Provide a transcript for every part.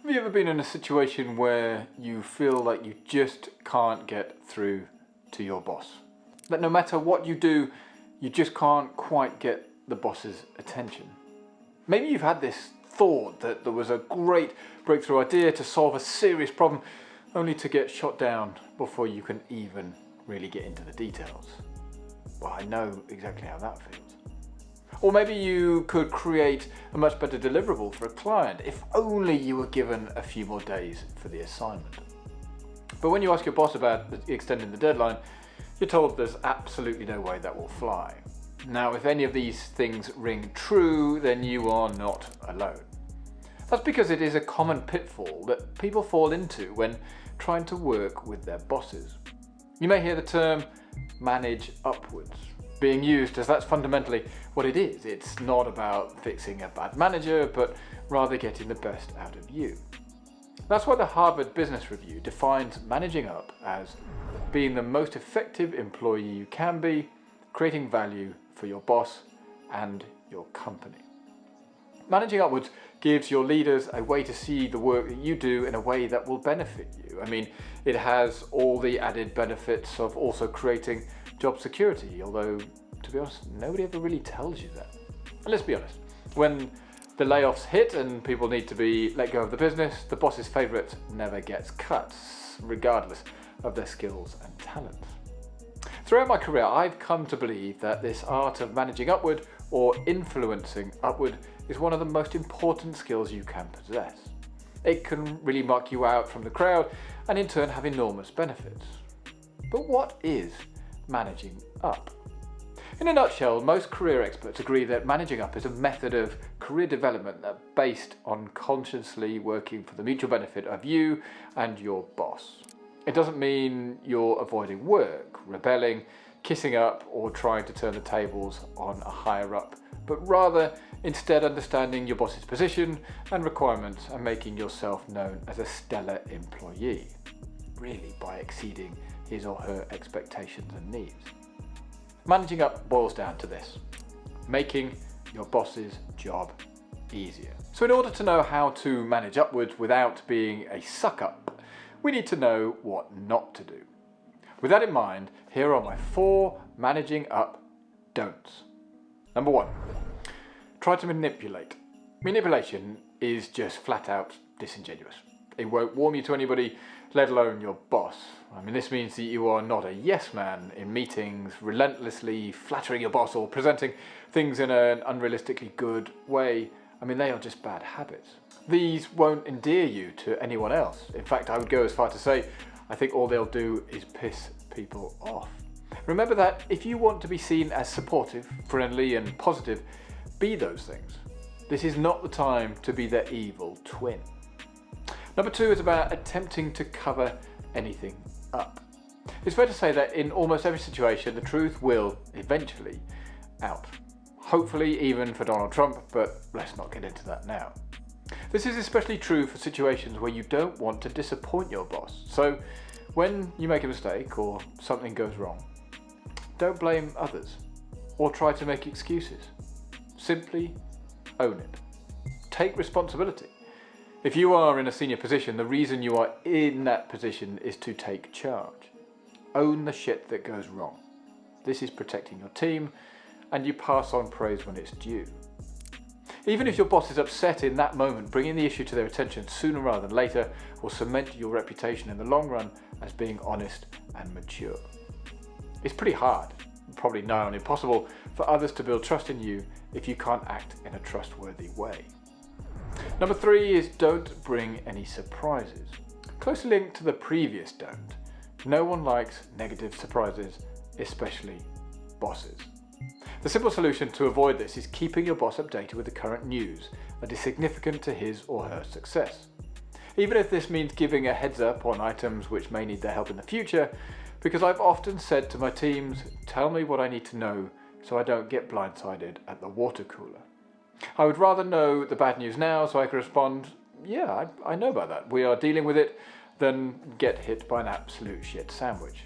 Have you ever been in a situation where you feel like you just can't get through to your boss? That no matter what you do, you just can't quite get the boss's attention? Maybe you've had this thought that there was a great breakthrough idea to solve a serious problem, only to get shot down before you can even really get into the details. Well, I know exactly how that feels. Or maybe you could create a much better deliverable for a client if only you were given a few more days for the assignment. But when you ask your boss about extending the deadline, you're told there's absolutely no way that will fly. Now, if any of these things ring true, then you are not alone. That's because it is a common pitfall that people fall into when trying to work with their bosses. You may hear the term manage upwards being used, as that's fundamentally what it is. It's not about fixing a bad manager, but rather getting the best out of you. That's why the Harvard Business Review defines managing up as being the most effective employee you can be, creating value for your boss and your company. Managing upwards gives your leaders a way to see the work that you do in a way that will benefit you. I mean, it has all the added benefits of also creating job security, although, to be honest, nobody ever really tells you that. And let's be honest, when the layoffs hit and people need to be let go of the business, the boss's favourite never gets cut, regardless of their skills and talents. Throughout my career, I've come to believe that this art of managing upward or influencing upward is one of the most important skills you can possess. It can really mark you out from the crowd and in turn have enormous benefits. But what is managing up? In a nutshell, most career experts agree that managing up is a method of career development that's based on consciously working for the mutual benefit of you and your boss. It doesn't mean you're avoiding work, rebelling, kissing up, or trying to turn the tables on a higher up, but rather instead understanding your boss's position and requirements and making yourself known as a stellar employee, really by exceeding his or her expectations and needs. Managing up boils down to this: making your boss's job easier. So in order to know how to manage upwards without being a suck-up, we need to know what not to do. With that in mind, here are my 4 managing up don'ts. Number 1, try to manipulate. Manipulation is just flat out disingenuous. It won't warm you to anybody, let alone your boss. I mean, this means that you are not a yes man in meetings, relentlessly flattering your boss or presenting things in an unrealistically good way. I mean, they are just bad habits. These won't endear you to anyone else. In fact, I would go as far to say, I think all they'll do is piss people off. Remember that if you want to be seen as supportive, friendly and positive, be those things. This is not the time to be their evil twin. Number 2 is about attempting to cover anything up. It's fair to say that in almost every situation, the truth will eventually out. Hopefully even for Donald Trump, but let's not get into that now. This is especially true for situations where you don't want to disappoint your boss. So when you make a mistake or something goes wrong, don't blame others or try to make excuses. Simply own it. Take responsibility. If you are in a senior position, the reason you are in that position is to take charge. Own the shit that goes wrong. This is protecting your team, and you pass on praise when it's due. Even if your boss is upset in that moment, bringing the issue to their attention sooner rather than later will cement your reputation in the long run as being honest and mature. It's pretty hard, probably nigh on impossible, for others to build trust in you if you can't act in a trustworthy way. Number 3 is don't bring any surprises. Closely linked to the previous don't. No one likes negative surprises, especially bosses. The simple solution to avoid this is keeping your boss updated with the current news that is significant to his or her success. Even if this means giving a heads up on items which may need their help in the future, because I've often said to my teams, tell me what I need to know so I don't get blindsided at the water cooler. I would rather know the bad news now so I can respond, yeah, I know about that, we are dealing with it, than get hit by an absolute shit sandwich.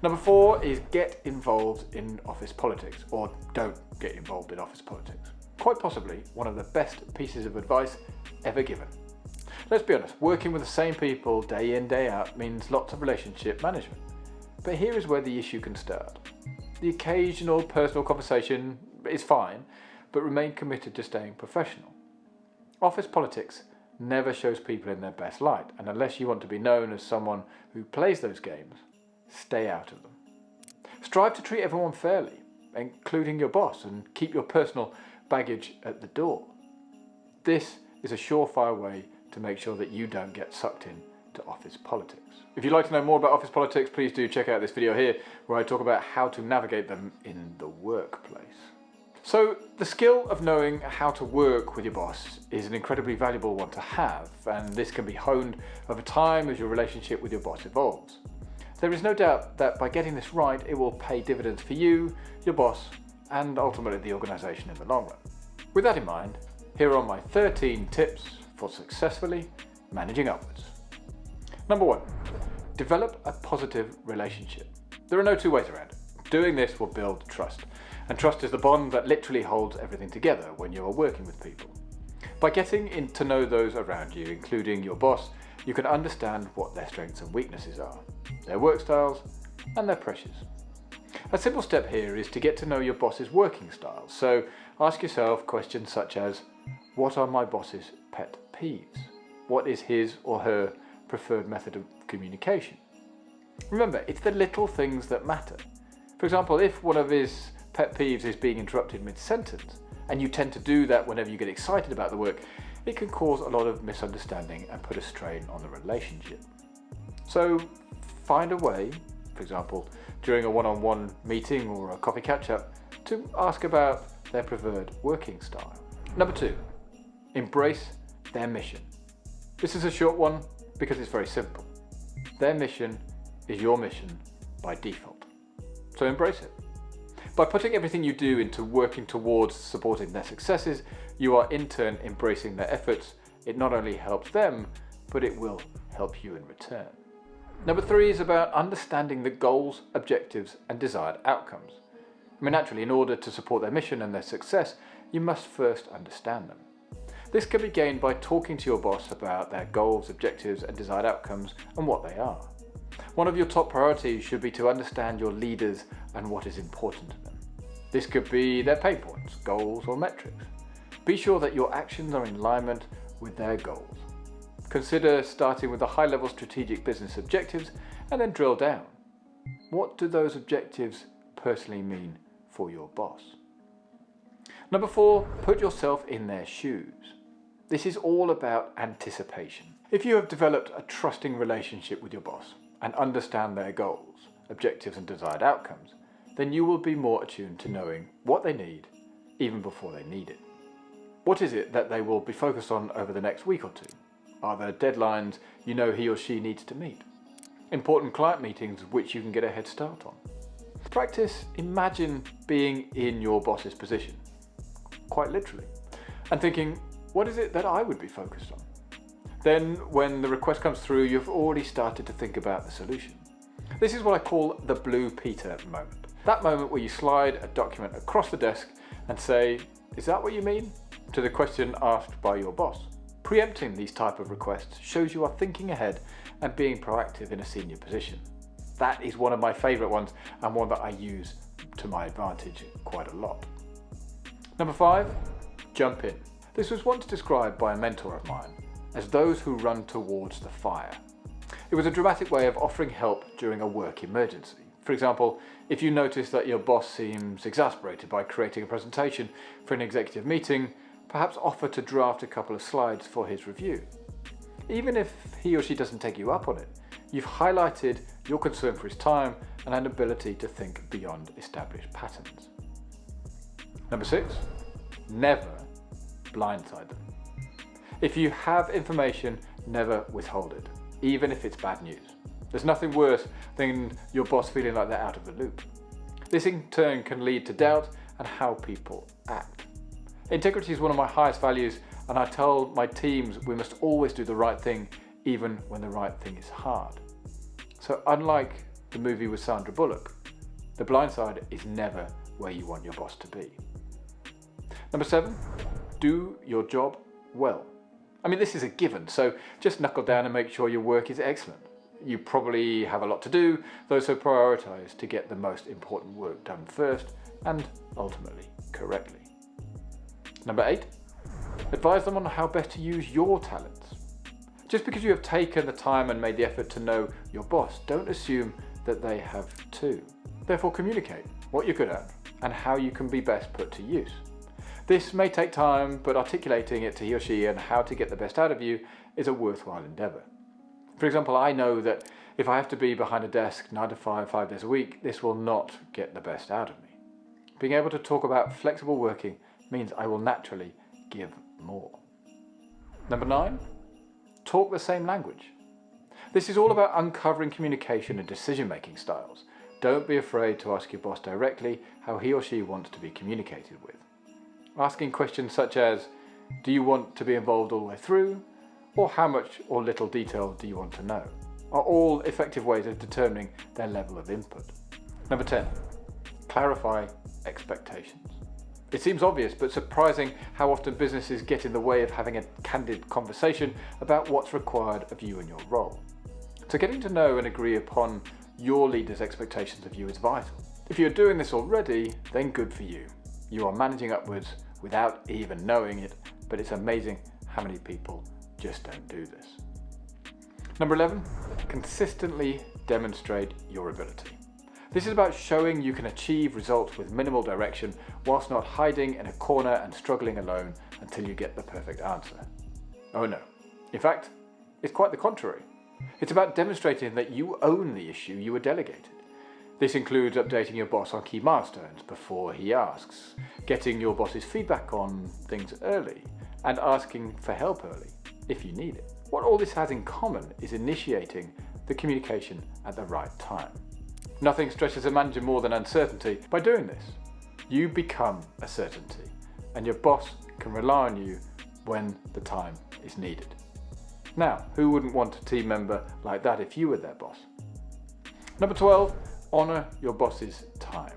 Number 4 is get involved in office politics, or don't get involved in office politics. Quite possibly one of the best pieces of advice ever given. Let's be honest, working with the same people day in, day out means lots of relationship management. But here is where the issue can start. The occasional personal conversation is fine, but remain committed to staying professional. Office politics never shows people in their best light, and unless you want to be known as someone who plays those games, stay out of them. Strive to treat everyone fairly, including your boss, and keep your personal baggage at the door. This is a surefire way to make sure that you don't get sucked in to office politics. If you'd like to know more about office politics, please do check out this video here where I talk about how to navigate them in the workplace. So the skill of knowing how to work with your boss is an incredibly valuable one to have, and this can be honed over time as your relationship with your boss evolves. There is no doubt that by getting this right, it will pay dividends for you, your boss, and ultimately the organisation in the long run. With that in mind, here are my 13 tips for successfully managing upwards. Number 1, develop a positive relationship. There are no two ways around it. Doing this will build trust, and trust is the bond that literally holds everything together when you are working with people. By getting to know those around you, including your boss, you can understand what their strengths and weaknesses are, their work styles, and their pressures. A simple step here is to get to know your boss's working style. So ask yourself questions such as, what are my boss's pet peeves? What is his or her preferred method of communication? Remember, it's the little things that matter. For example, if one of his pet peeves is being interrupted mid-sentence, and you tend to do that whenever you get excited about the work, it can cause a lot of misunderstanding and put a strain on the relationship. So find a way, for example, during a one-on-one meeting or a coffee catch-up, to ask about their preferred working style. Number 2, embrace their mission. This is a short one because it's very simple. Their mission is your mission by default. So embrace it. By putting everything you do into working towards supporting their successes, you are in turn embracing their efforts. It not only helps them, but it will help you in return. Number 3 is about understanding the goals, objectives, and desired outcomes. Naturally, in order to support their mission and their success, you must first understand them. This can be gained by talking to your boss about their goals, objectives, and desired outcomes and what they are. One of your top priorities should be to understand your leaders and what is important to them. This could be their pain points, goals, or metrics. Be sure that your actions are in alignment with their goals. Consider starting with the high-level strategic business objectives and then drill down. What do those objectives personally mean for your boss? Number 4, put yourself in their shoes. This is all about anticipation. If you have developed a trusting relationship with your boss and understand their goals, objectives, and desired outcomes, then you will be more attuned to knowing what they need even before they need it. What is it that they will be focused on over the next week or two? Are there deadlines you know he or she needs to meet? Important client meetings which you can get a head start on? Practice imagine being in your boss's position, quite literally, and thinking, what is it that I would be focused on? Then when the request comes through, you've already started to think about the solution. This is what I call the Blue Peter moment. That moment where you slide a document across the desk and say, is that what you mean? To the question asked by your boss. Preempting these type of requests shows you are thinking ahead and being proactive in a senior position. That is one of my favourite ones and one that I use to my advantage quite a lot. Number 5, jump in. This was once described by a mentor of mine as those who run towards the fire. It was a dramatic way of offering help during a work emergency. For example, if you notice that your boss seems exasperated by creating a presentation for an executive meeting, perhaps offer to draft a couple of slides for his review. Even if he or she doesn't take you up on it, you've highlighted your concern for his time and an ability to think beyond established patterns. Number 6, never blindside them. If you have information, never withhold it, even if it's bad news. There's nothing worse than your boss feeling like they're out of the loop. This in turn can lead to doubt and how people act. Integrity is one of my highest values, and I tell my teams we must always do the right thing even when the right thing is hard. So unlike the movie with Sandra Bullock, the Blindside is never where you want your boss to be. Number 7, do your job well. I mean, this is a given, so just knuckle down and make sure your work is excellent. You probably have a lot to do, though, so prioritize to get the most important work done first and ultimately correctly. Number 8, advise them on how best to use your talents. Just because you have taken the time and made the effort to know your boss, don't assume that they have too. Therefore, communicate what you're good at and how you can be best put to use. This may take time, but articulating it to he or she and how to get the best out of you is a worthwhile endeavour. For example, I know that if I have to be behind a desk 9 to 5, 5 days a week, this will not get the best out of me. Being able to talk about flexible working means I will naturally give more. Number 9, talk the same language. This is all about uncovering communication and decision-making styles. Don't be afraid to ask your boss directly how he or she wants to be communicated with. Asking questions such as, do you want to be involved all the way through? Or how much or little detail do you want to know? Are all effective ways of determining their level of input. Number 10, clarify expectations. It seems obvious, but surprising how often businesses get in the way of having a candid conversation about what's required of you and your role. So getting to know and agree upon your leader's expectations of you is vital. If you're doing this already, then good for you. You are managing upwards without even knowing it, but it's amazing how many people just don't do this. Number 11, consistently demonstrate your ability. This is about showing you can achieve results with minimal direction whilst not hiding in a corner and struggling alone until you get the perfect answer. Oh no. In fact, it's quite the contrary. It's about demonstrating that you own the issue you were delegated. This includes updating your boss on key milestones before he asks, getting your boss's feedback on things early, and asking for help early if you need it. What all this has in common is initiating the communication at the right time. Nothing stresses a manager more than uncertainty. By doing this, you become a certainty, and your boss can rely on you when the time is needed. Now, who wouldn't want a team member like that if you were their boss? Number 12, honour your boss's time.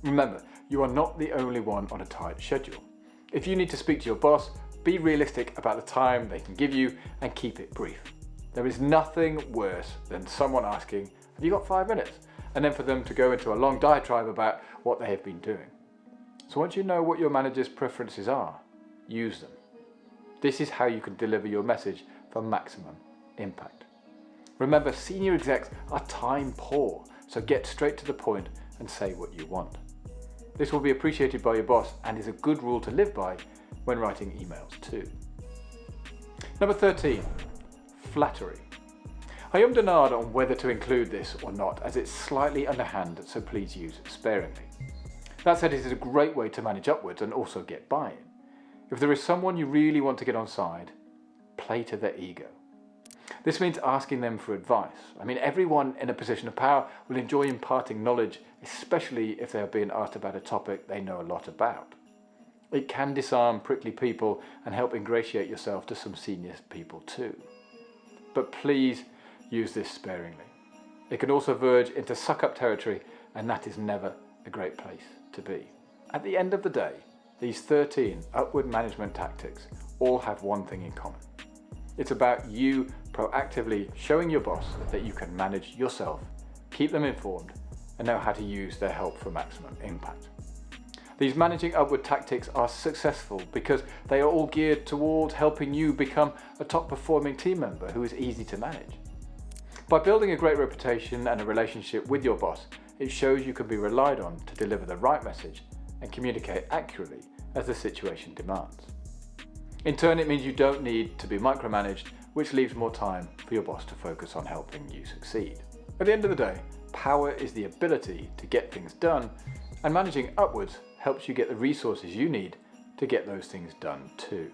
Remember, you are not the only one on a tight schedule. If you need to speak to your boss, be realistic about the time they can give you and keep it brief. There is nothing worse than someone asking, have you got 5 minutes? And then for them to go into a long diatribe about what they have been doing. So once you know what your manager's preferences are, use them. This is how you can deliver your message for maximum impact. Remember, senior execs are time poor, so get straight to the point and say what you want. This will be appreciated by your boss and is a good rule to live by when writing emails too. Number 13, flattery. I am denied on whether to include this or not, as it's slightly underhand, so please use sparingly. That said, it is a great way to manage upwards and also get buy-in. If there is someone you really want to get on side, play to their ego. This means asking them for advice. I mean, everyone in a position of power will enjoy imparting knowledge, especially if they are being asked about a topic they know a lot about. It can disarm prickly people and help ingratiate yourself to some senior people too. But please use this sparingly. It can also verge into suck-up territory, and that is never a great place to be. At the end of the day, these 13 upward management tactics all have one thing in common. It's about you proactively showing your boss that you can manage yourself, keep them informed, and know how to use their help for maximum impact. These managing upward tactics are successful because they are all geared towards helping you become a top performing team member who is easy to manage. By building a great reputation and a relationship with your boss, it shows you can be relied on to deliver the right message and communicate accurately as the situation demands. In turn, it means you don't need to be micromanaged, which leaves more time for your boss to focus on helping you succeed. At the end of the day, power is the ability to get things done, and managing upwards helps you get the resources you need to get those things done too.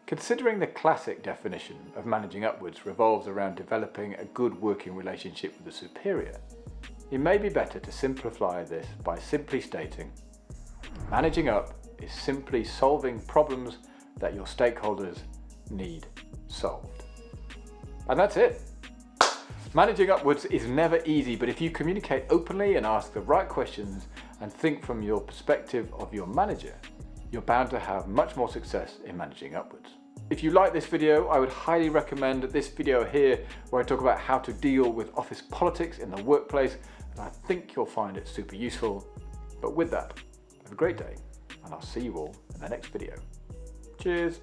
Considering the classic definition of managing upwards revolves around developing a good working relationship with a superior, it may be better to simplify this by simply stating, managing up is simply solving problems that your stakeholders need solved. And that's it. Managing upwards is never easy, but if you communicate openly and ask the right questions and think from your perspective of your manager, you're bound to have much more success in managing upwards. If you like this video, I would highly recommend this video here where I talk about how to deal with office politics in the workplace, and I think you'll find it super useful. But with that, have a great day, and I'll see you all in the next video. Cheers.